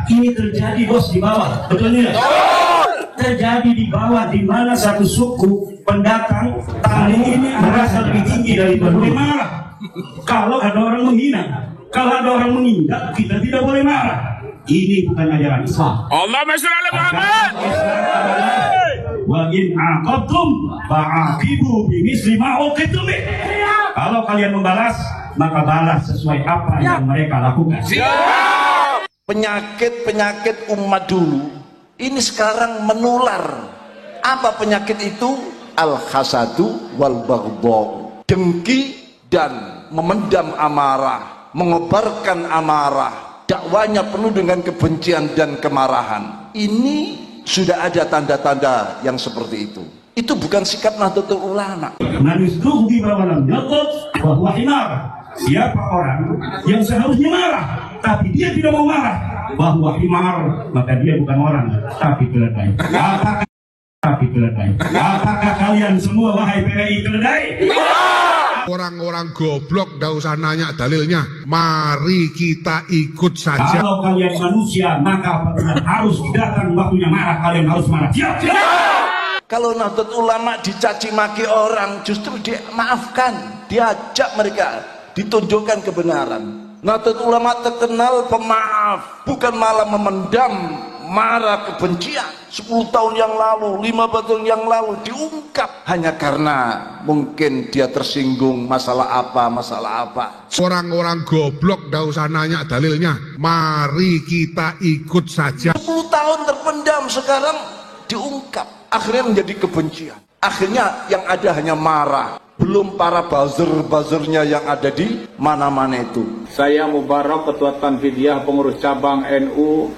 Ini terjadi bos di bawah, betul tidak? Terjadi di bawah, di mana satu suku pendatang tani ini merasa lebih tinggi dari boleh marah. Kalau ada orang menghina, kalau ada orang menginjak, kita tidak boleh marah. Ini bukan ajaran Islam. Allahumma shalli ala Muhammad. Wa in aqabtum fa'aqibu bimisli ma uqibtum bih. Kalau kalian membalas, maka balas sesuai apa yang mereka lakukan. Penyakit-penyakit umat dulu ini sekarang menular. Apa penyakit itu? Al-hasadu wal baghdha. Dengki dan memendam amarah, mengobarkan amarah. Dakwanya penuh dengan kebencian dan kemarahan. Ini sudah ada tanda-tanda yang seperti itu. Itu bukan sikap Nahdlatul Ulama. Siapa orang yang seharusnya marah, tapi dia tidak mau marah, bahwa himar, maka dia bukan orang, tapi keledai. Apakah kalian semua, wahai PWI, keledai? Orang-orang goblok, gak usah nanya dalilnya. Mari kita ikut saja. Kalau kalian manusia, maka harus datang waktunya marah. Kalian harus marah. Siap. Kalau Nahdlatul Ulama dicaci maki orang, justru dimaafkan, diajak mereka, ditunjukkan kebenaran. Nahdlatul Ulama terkenal pemaaf, bukan malah memendam marah kebencian. 10 tahun yang lalu, 15 tahun yang lalu diungkap hanya karena mungkin dia tersinggung masalah apa. Orang-orang goblok, gak usah nanya dalilnya. Mari kita ikut saja. 10 tahun terpendam, sekarang diungkap, akhirnya menjadi kebencian. Akhirnya yang ada hanya marah. Belum para buzzer-buzzernya yang ada di mana-mana itu. Saya Mubarak, Ketua Tanfidiyah, pengurus cabang NU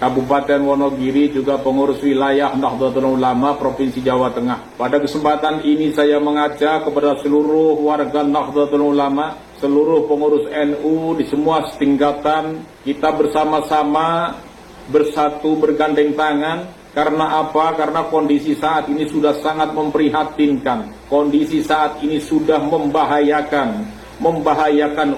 Kabupaten Wonogiri, juga pengurus wilayah Nahdlatul Ulama Provinsi Jawa Tengah. Pada kesempatan ini saya mengajak kepada seluruh warga Nahdlatul Ulama, seluruh pengurus NU di semua tingkatan, kita bersama-sama bersatu bergandeng tangan. Karena apa? Karena kondisi saat ini sudah sangat memprihatinkan. Kondisi saat ini sudah membahayakan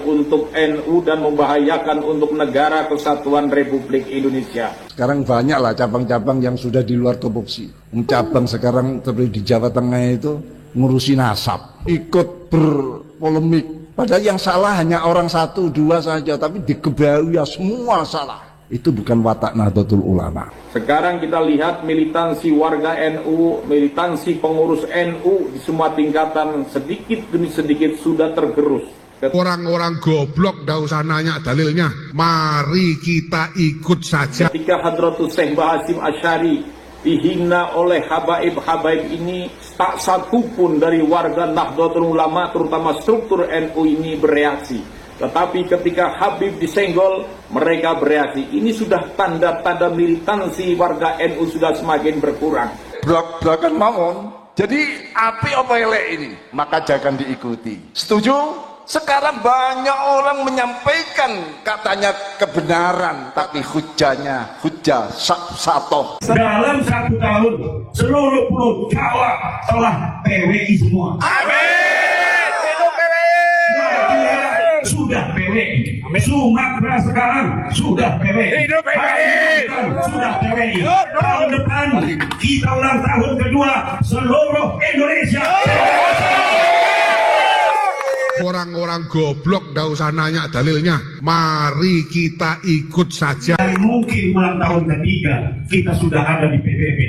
untuk NU dan membahayakan untuk negara kesatuan Republik Indonesia. Sekarang banyaklah cabang-cabang yang sudah di luar tupoksi. Cabang sekarang seperti di Jawa Tengah itu ngurusi nasab, ikut berpolemik. Padahal yang salah hanya orang 1, 2 saja, tapi dikebaui ya semua salah. Itu bukan watak Nahdlatul Ulama. Sekarang kita lihat militansi warga NU, militansi pengurus NU di semua tingkatan sedikit demi sedikit sudah tergerus. Orang-orang goblok, gak usah nanya dalilnya. Mari kita ikut saja. Ketika Hadratus Syekh Bahasim Asy'ari dihina oleh habaib-habaib ini, tak satu pun dari warga Nahdlatul Ulama, terutama struktur NU ini bereaksi. Tetapi ketika Habib disenggol, mereka bereaksi. Ini sudah tanda-tanda militansi warga NU sudah semakin berkurang. Blak-blakan mawon. Jadi api apa elek ini? Maka jangan diikuti. Setuju? Sekarang banyak orang menyampaikan katanya kebenaran, tapi hujahnya hujah satoh. Dalam 1 tahun, seluruh pulau Jawa telah PWI semua. Amin. Hidup PWI. Sudah PWI. Sumatera sekarang sudah PWI. Hidup PWI. Sudah PWI. Tahun depan kita ulang tahun kedua seluruh Indonesia. Orang-orang goblok, gak usah nanya dalilnya. Mari kita ikut saja. Dan mungkin ulang tahun ketiga kita sudah ada di PBB.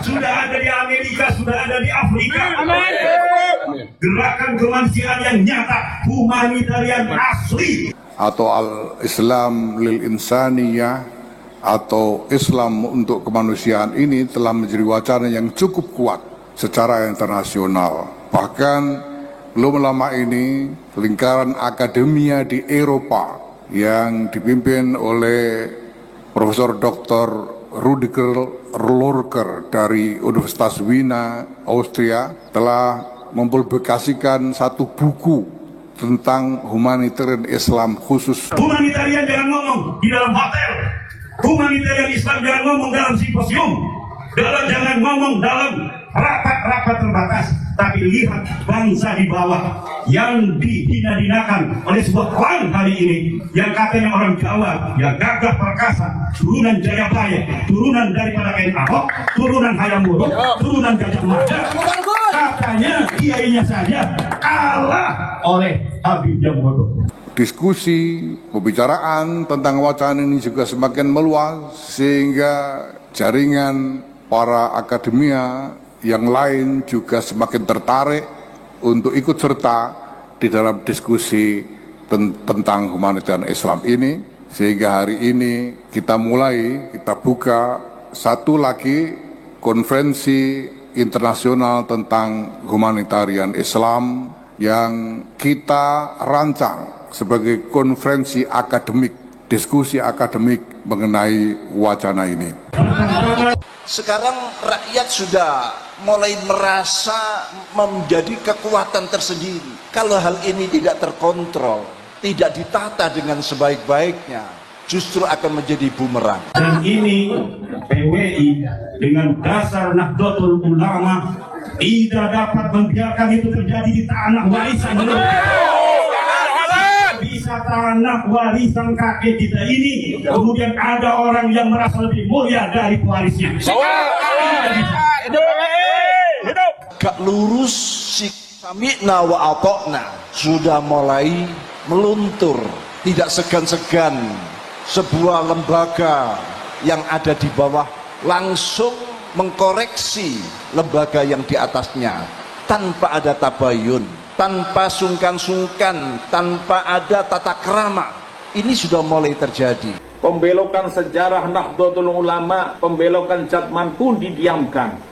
Sudah ada di Amerika, sudah ada di Afrika. Gerakan kemanusiaan yang nyata, humanitarian asli. Atau al-Islam lil insaniyah, atau Islam untuk kemanusiaan ini telah menjadi wacana yang cukup kuat secara internasional. Bahkan belum lama ini lingkaran akademia di Eropa yang dipimpin oleh Profesor Dr. Rudiger Lorker dari Universitas Wiener, Austria, telah mempublikasikan satu buku tentang humanitarian Islam khusus. Humanitarian jangan ngomong di dalam hotel, humanitarian Islam jangan ngomong dalam simposium, Jangan ngomong dalam rapat-rapat terbatas, tapi lihat bangsa di bawah yang dihina-hinakan oleh sebuah klan hari ini yang katanya orang Jawa, yang gagah perkasa, turunan Jayabaya, turunan daripada Ken Ahok, turunan Hayam Wuruk, turunan Gajah Mada. Katanya kiainya saja kalah oleh Habib Jambodo. Diskusi, pembicaraan tentang wacana ini juga semakin meluas sehingga jaringan para akademia yang lain juga semakin tertarik untuk ikut serta di dalam diskusi tentang humanitarian Islam ini, sehingga hari ini kita buka satu lagi konferensi internasional tentang humanitarian Islam yang kita rancang sebagai konferensi akademik, diskusi akademik mengenai wacana ini. Sekarang rakyat sudah mulai merasa menjadi kekuatan tersendiri. Kalau hal ini tidak terkontrol, tidak ditata dengan sebaik-baiknya, justru akan menjadi bumerang. Dan ini PWI dengan dasar Nahdlatul Ulama tidak dapat membiarkan itu terjadi di tanah warisan bisa tanah warisan kakek kita ini kemudian ada orang yang merasa lebih mulia dari pewarisnya. Gak lurus si sami'na wa ata'na sudah mulai meluntur, tidak segan-segan sebuah lembaga yang ada di bawah langsung mengkoreksi lembaga yang di atasnya tanpa ada tabayun, tanpa sungkan-sungkan, tanpa ada tata krama. Ini sudah mulai terjadi. Pembelokan sejarah Nahdlatul Ulama, pembelokan Jatman pun didiamkan.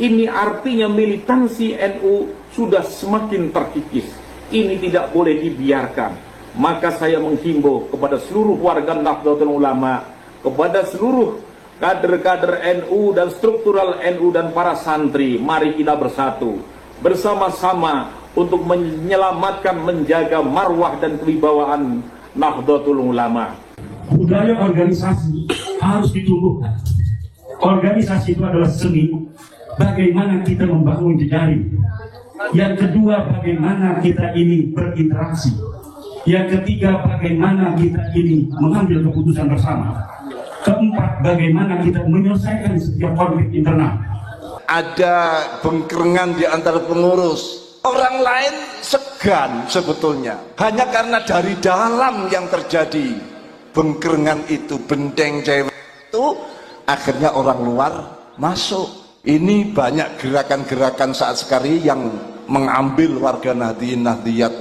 Ini artinya militansi NU sudah semakin terkikis. Ini tidak boleh dibiarkan. Maka saya menghimbau kepada seluruh warga Nahdlatul Ulama, kepada seluruh kader-kader NU dan struktural NU dan para santri, mari kita bersatu bersama-sama untuk menyelamatkan, menjaga marwah dan kewibawaan Nahdlatul Ulama. Budaya organisasi harus ditumbuhkan. Organisasi itu adalah seni bagaimana kita membangun jejaring. Yang kedua, bagaimana kita ini berinteraksi. Yang ketiga, bagaimana kita ini mengambil keputusan bersama. Keempat, bagaimana kita menyelesaikan setiap konflik internal. Ada bengkerengan di antara pengurus. Orang lain segan sebetulnya. Hanya karena dari dalam yang terjadi bengkerengan itu, benteng cewek itu, akhirnya orang luar masuk. Ini banyak gerakan-gerakan saat sekarang yang mengambil warga Nahdliyin-Nahdliyat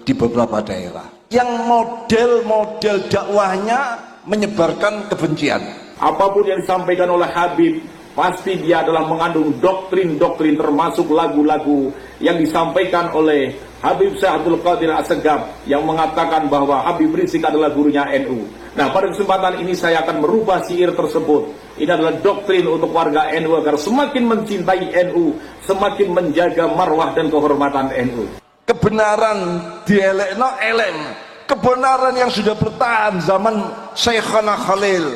di beberapa daerah. Yang model-model dakwahnya menyebarkan kebencian. Apapun yang disampaikan oleh Habib, pasti dia adalah mengandung doktrin-doktrin, termasuk lagu-lagu yang disampaikan oleh Habib Syekh Abdul Qadir As-Segaf yang mengatakan bahwa Habib Rizik adalah gurunya NU. Nah, pada kesempatan ini saya akan merubah syair tersebut. Ini adalah doktrin untuk warga NU agar semakin mencintai NU, semakin menjaga marwah dan kehormatan NU. Kebenaran dielekno elem. Kebenaran yang sudah bertahan zaman Syekhana Khalil,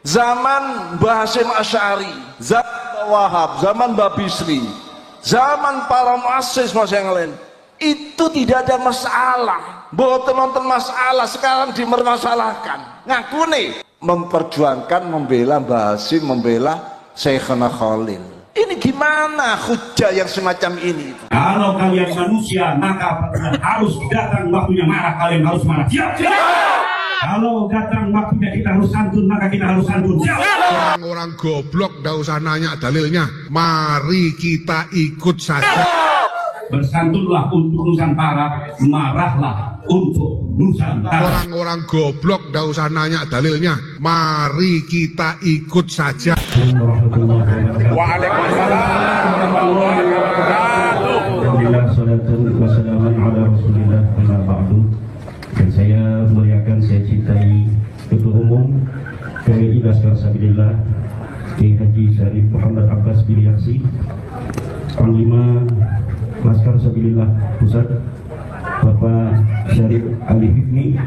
zaman Mbah Hasyim Asy'ari, zaman Mbah Wahab, zaman Mbah Bisri, zaman para muassis yang lain, itu tidak ada masalah. Boten nonton masalah, sekarang dimermasalahkan. Ngaku nih memperjuangkan, membela Mbah Hasyim, membela Syekhana Khalil. Ini gimana hujah yang semacam ini? Kalau kalian manusia, maka harus datang waktunya marah, kalian harus marah. Siap, siap. Kalau datang waktunya kita harus santun, maka kita harus santun. Siap. Orang-orang goblok gak usah nanya dalilnya. Mari kita ikut saja. Bersantunlah untuk Nusantara, marahlah untuk Nusantara. Orang-orang goblok gak usah nanya dalilnya. Mari kita ikut saja. Waalaikumsalam warahmatullahi wabarakatuh. Alhamdulillah, salatu wassalamu ala Rasulillah wa ba'du. Dan saya muliakan, saya cintai Ketua Umum PWI Laskar Sabilillah Kiai Haji Syarif Muhammad Abbas bin Yaksi, Panglima Laskar Sabilillah Pusat Bapak Syarif Ali Hifni,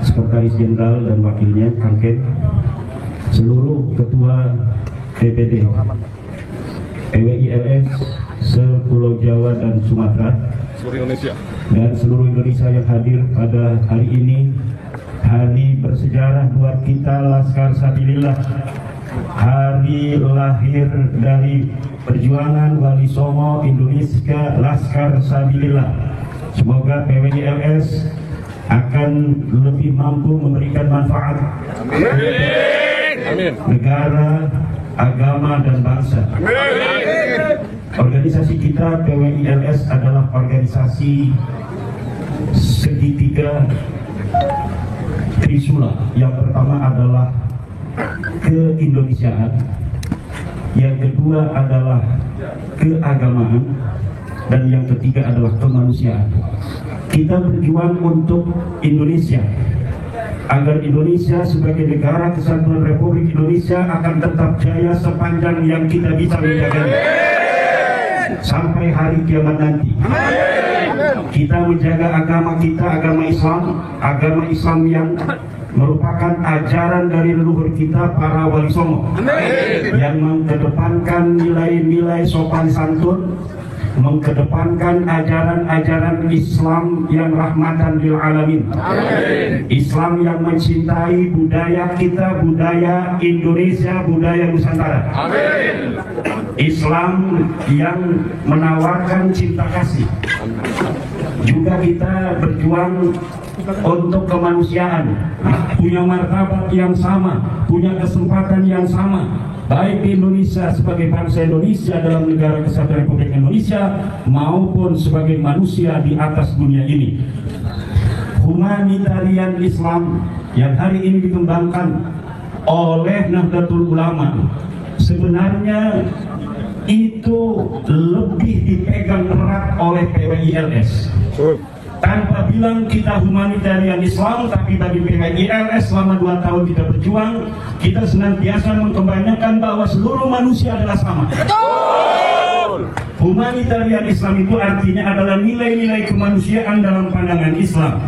Sekretaris Jenderal dan Wakilnya Kangket, seluruh ketua DPD PWILS se-Pulau Jawa dan Sumatera dan seluruh Indonesia yang hadir pada hari ini, hari bersejarah buat kita Laskar Sabilillah, hari lahir dari perjuangan Wali Songo Indonesia Laskar Sabilillah. Semoga PWILS akan lebih mampu memberikan manfaat negara, agama, dan bangsa. Organisasi kita PWILS adalah organisasi segitiga Trisula. Yang pertama adalah keindonesiaan, yang kedua adalah keagamaan, dan yang ketiga adalah kemanusiaan. Kita berjuang untuk Indonesia, agar Indonesia sebagai negara kesatuan Republik Indonesia akan tetap jaya sepanjang yang kita bisa menjaganya sampai hari kiamat nanti. Kita menjaga agama kita, agama Islam yang merupakan ajaran dari leluhur kita para Wali Songo, yang mengedepankan nilai-nilai sopan santun, mengedepankan ajaran-ajaran Islam yang rahmatan lil alamin. Islam yang mencintai budaya kita, budaya Indonesia, budaya Nusantara. Islam yang menawarkan cinta kasih. Juga kita berjuang untuk kemanusiaan, punya martabat yang sama, punya kesempatan yang sama, baik di Indonesia sebagai bangsa Indonesia dalam negara kesatuan Republik Indonesia maupun sebagai manusia di atas dunia ini. Humanitarian Islam yang hari ini dikembangkan oleh Nahdlatul Ulama sebenarnya itu lebih dipegang erat oleh PWILS. Tanpa bilang kita humanitarian Islam, tapi bagi PWILS selama 2 tahun kita berjuang, kita senantiasa mengkampanyekan bahwa seluruh manusia adalah sama. Humanitarian Islam itu artinya adalah nilai-nilai kemanusiaan dalam pandangan Islam,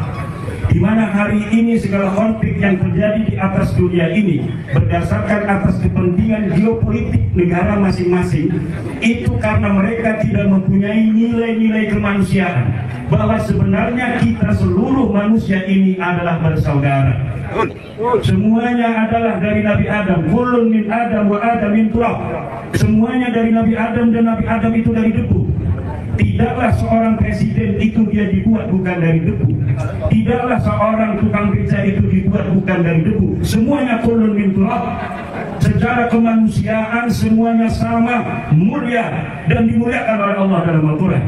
di mana hari ini segala konflik yang terjadi di atas dunia ini berdasarkan atas kepentingan geopolitik negara masing-masing, itu karena mereka tidak mempunyai nilai-nilai kemanusiaan, bahwa sebenarnya kita seluruh manusia ini adalah bersaudara. Semuanya adalah dari Nabi Adam. Kullun min Adam wa Adam min turab. Semuanya dari Nabi Adam dan Nabi Adam itu dari debu. Tidaklah seorang presiden itu dia dibuat bukan dari debu. Tidaklah seorang tukang beca itu dibuat bukan dari debu. Semuanya kullun min turab. Secara kemanusiaan semuanya sama, mulia dan dimuliakan oleh Allah dalam Al-Quran.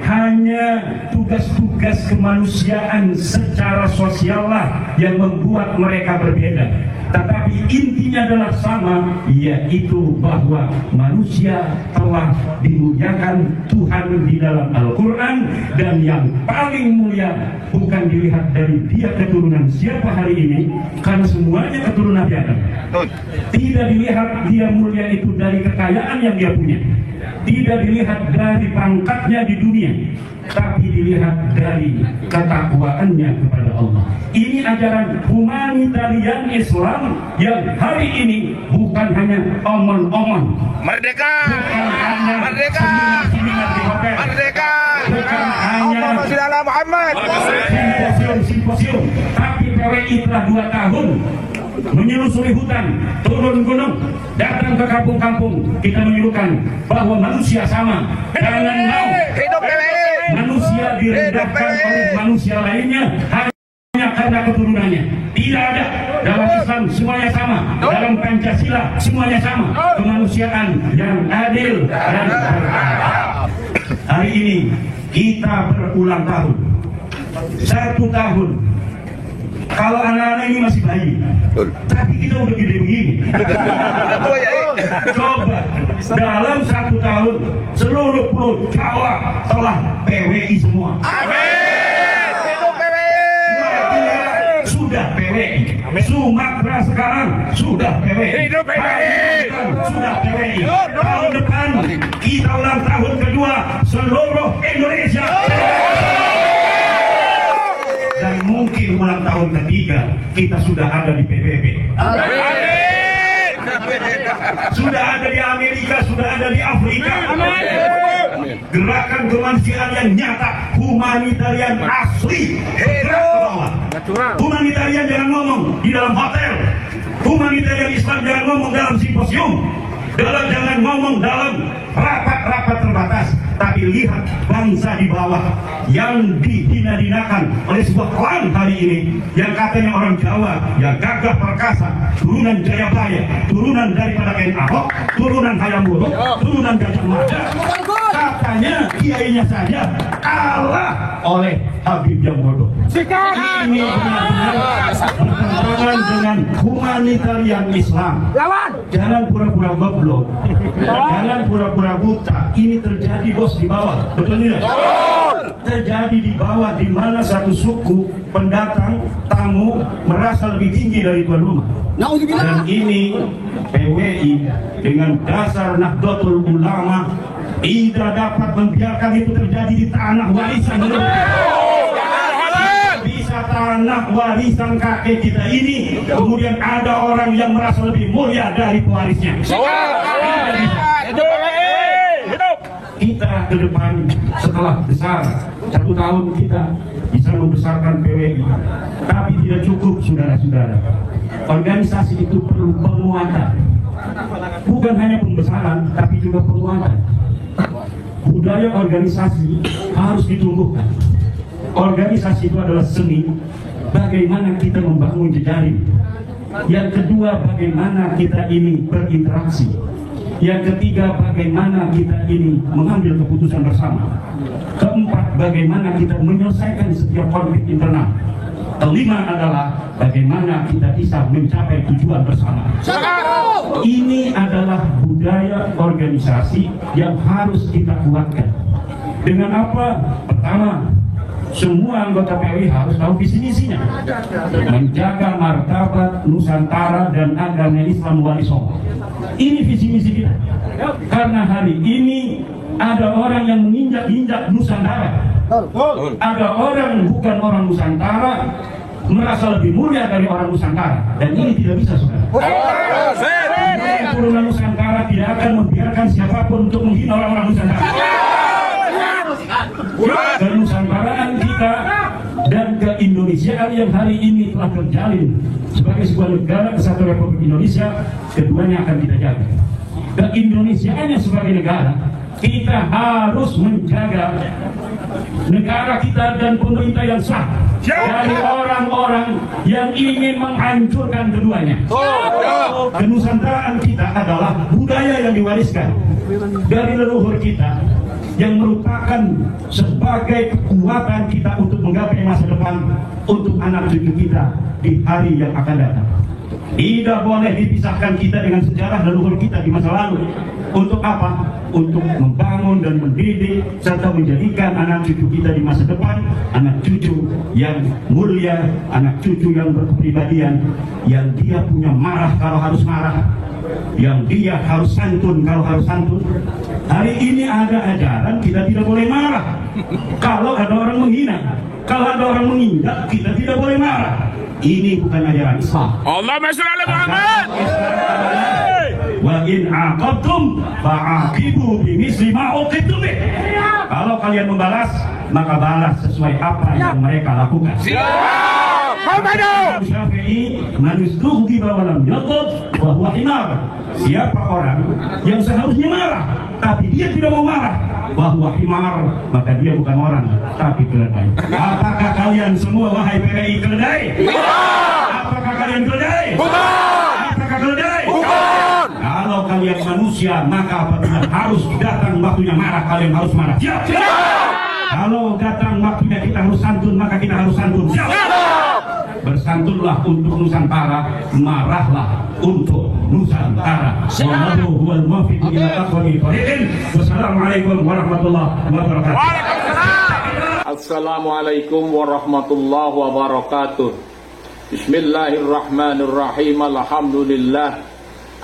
Hanya tugas-tugas kemanusiaan secara sosial lah yang membuat mereka berbeda. Tetapi intinya adalah sama, yaitu bahwa manusia telah dimuliakan Tuhan di dalam Al-Quran, dan yang paling mulia bukan dilihat dari dia keturunan siapa hari ini, karena semuanya keturunan Nabi Adam. Tidak dilihat dia mulia itu dari kekayaan yang dia punya, tidak dilihat dari pangkatnya di dunia, tapi dilihat dari ketakwaannya kepada Allah. Ini ajaran humanitarian Islam yang hari ini bukan hanya omong-omong. Merdeka! Bukan hanya Merdeka! seminar-seminar di hotel. Merdeka! Bukan hanya Muhammad! simposium, tapi PWI telah 2 tahun menyelusuri hutan, turun gunung, datang ke kampung-kampung. Kita menyuruhkan bahwa manusia sama. Jangan mau manusia direndahkan oleh manusia lainnya hanya karena keturunannya. Tidak ada. Dalam Islam semuanya sama. Dalam Pancasila semuanya sama. Kemanusiaan yang adil dan beradab. Hari ini kita berulang tahun. 1 tahun. Kalau anak-anak ini masih bayi, tapi kita udah gede begini. Coba dalam 1 tahun seluruh Pulau Jawa telah PWI semua. Amin! Hidup PWI! Sudah PWI. Sumatera sekarang sudah PWI. Hidup PWI! Sudah PWI. Tahun depan kita ulang tahun kedua seluruh Indonesia. Dan mungkin ulang tahun ketiga kita sudah ada di PBB. Amin! Sudah ada di Amerika, sudah ada di Afrika. Gerakan kemanusiaan yang nyata, humanitarian asli. Humanitarian jangan ngomong di dalam hotel. Humanitarian Islam jangan ngomong dalam simposium. Jangan ngomong dalam rapat-rapat terbatas. Tapi lihat bangsa di bawah yang dihina-hinakan oleh sebuah klan hari ini, yang katanya orang Jawa, yang gagah perkasa, turunan Jayabaya, turunan daripada Ken Ahok, turunan Hayam Wuruk, turunan Gajah Mada. Katanya kiainya saja kalah oleh Habib yang bodoh. Ini benar-benar bertentangan dengan humanitarian Islam. Jangan pura-pura goblok, jangan pura-pura buta. Ini terjadi bos di bawah, betul tidak? Terjadi di bawah, di mana satu suku pendatang tamu merasa lebih tinggi dari tuan rumah. Dan ini PWI dengan dasar Nahdlatul Ulama tidak dapat membiarkan itu terjadi di tanah warisan. Bisa tanah warisan kakek kita ini kemudian ada orang yang merasa lebih mulia dari pewarisnya. Kita ke depan setelah besar 1 tahun kita bisa membesarkan PWI, tapi tidak cukup saudara-saudara. Organisasi itu perlu penguatan, bukan hanya pembesaran tapi juga penguatan. Budaya organisasi harus ditumbuhkan. Organisasi itu adalah seni bagaimana kita membangun jejaring. Yang kedua, bagaimana kita ini berinteraksi. Yang ketiga, bagaimana kita ini mengambil keputusan bersama. Keempat, bagaimana kita menyelesaikan setiap konflik internal. Kelima adalah bagaimana kita bisa mencapai tujuan bersama. Ini adalah budaya organisasi yang harus kita kuatkan. Dengan apa? Pertama, semua anggota PWI harus tahu visi misinya, menjaga martabat Nusantara dan agama Islam wali songo. Ini visi misi kita. Karena hari ini ada orang yang menginjak-injak Nusantara. Ada orang bukan orang Nusantara merasa lebih mulia dari orang Nusantara, dan ini tidak bisa, saudara. Turunan Nusantara tidak akan membiarkan siapapun untuk menghina orang-orang Nusantara. Kenusantaraan kita dan keindonesiaan yang hari ini telah terjalin sebagai sebuah negara kesatuan Republik Indonesia, keduanya akan kita jaga. Keindonesiaannya sebagai negara, kita harus menjaga negara kita dan pemerintah yang sah dari orang-orang yang ingin menghancurkan keduanya. Kenusantaraan kita adalah budaya yang diwariskan dari leluhur kita, yang merupakan sebagai kekuatan kita untuk menggapai masa depan untuk anak cucu kita di hari yang akan datang. Tidak boleh dipisahkan kita dengan sejarah leluhur kita di masa lalu. Untuk apa? Untuk membangun dan mendidik serta menjadikan anak cucu kita di masa depan anak cucu yang mulia, anak cucu yang berkepribadian, yang dia punya marah kalau harus marah, yang dia harus santun kalau harus santun. Hari ini ada ajaran kita tidak boleh marah kalau ada orang menghina, kalau ada orang menginjak kita tidak boleh marah. Ini bukan ajaran Islam. Allahumma shalli ala Muhammad. Wa in aqabtum fa'aqibu bimisli ma uqibtum bih. Kalau kalian membalas, maka balas sesuai apa yang mereka lakukan. Syafi'i manusduh di bawah yaqub wa huwa himar. Siapa orang yang seharusnya marah tapi dia tidak mau marah, bahwa himar, maka dia bukan orang tapi keledai. Apakah kalian semua wahai PKI keledai? Apakah kalian keledai? Apakah keledai? Kalau kalian manusia, maka apabila harus datang waktunya marah, kalian harus marah. Siap. Kalau datang waktunya kita harus santun, maka kita harus santun. Siap. Bersantunlah untuk Nusantara, marahlah untuk Nusantara. Wassalamualaikum warahmatullahi wabarakatuh. Assalamualaikum warahmatullahi wabarakatuh. Bismillahirrahmanirrahim.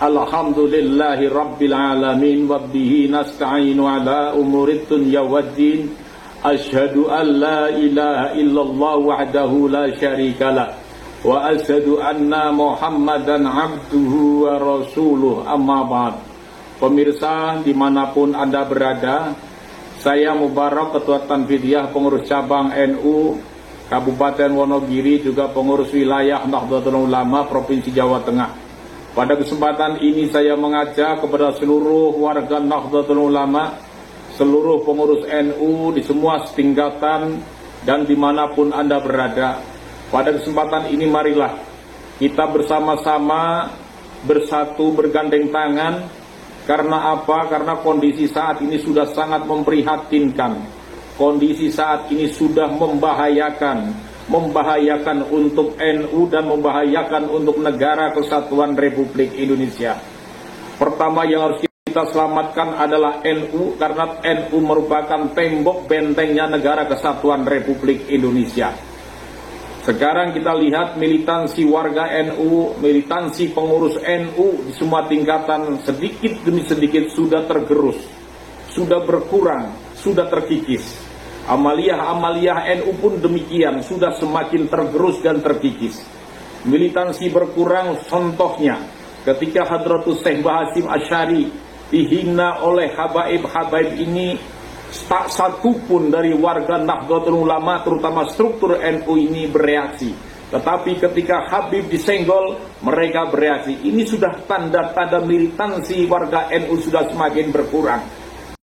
Alhamdulillahi rabbil alamin wa bihi nasta'inu ala umurid dunya waddin. Asyhadu an la ilaha illallah wahdahu la syarika lah wa asyhadu anna Muhammadan abduhu wa rasuluh, amma ba'd. Pemirsa dimanapun Anda berada, saya Mubarak, Ketua Tanfidiyah Pengurus Cabang NU Kabupaten Wonogiri, juga pengurus wilayah Nahdlatul Ulama Provinsi Jawa Tengah. Pada kesempatan ini saya mengajak kepada seluruh warga Nahdlatul Ulama, seluruh pengurus NU di semua tingkatan dan dimanapun Anda berada. Pada kesempatan ini marilah kita bersama-sama bersatu bergandeng tangan. Karena apa? Karena kondisi saat ini sudah sangat memprihatinkan. Kondisi saat ini sudah membahayakan untuk NU dan membahayakan untuk Negara Kesatuan Republik Indonesia. Pertama yang harus kita selamatkan adalah NU, karena NU merupakan tembok bentengnya Negara Kesatuan Republik Indonesia. Sekarang kita lihat militansi warga NU, militansi pengurus NU di semua tingkatan sedikit demi sedikit sudah tergerus, sudah berkurang, sudah terkikis. Amaliyah NU pun demikian, sudah semakin tergerus dan terkikis. Militansi berkurang, contohnya ketika Hadratus Syekh Bahasim Asy'ari dihina oleh habaib-habaib ini, tak satu pun dari warga Nahdlatul Ulama terutama struktur NU ini bereaksi. Tetapi ketika Habib disenggol, mereka bereaksi. Ini sudah tanda-tanda militansi warga NU sudah semakin berkurang.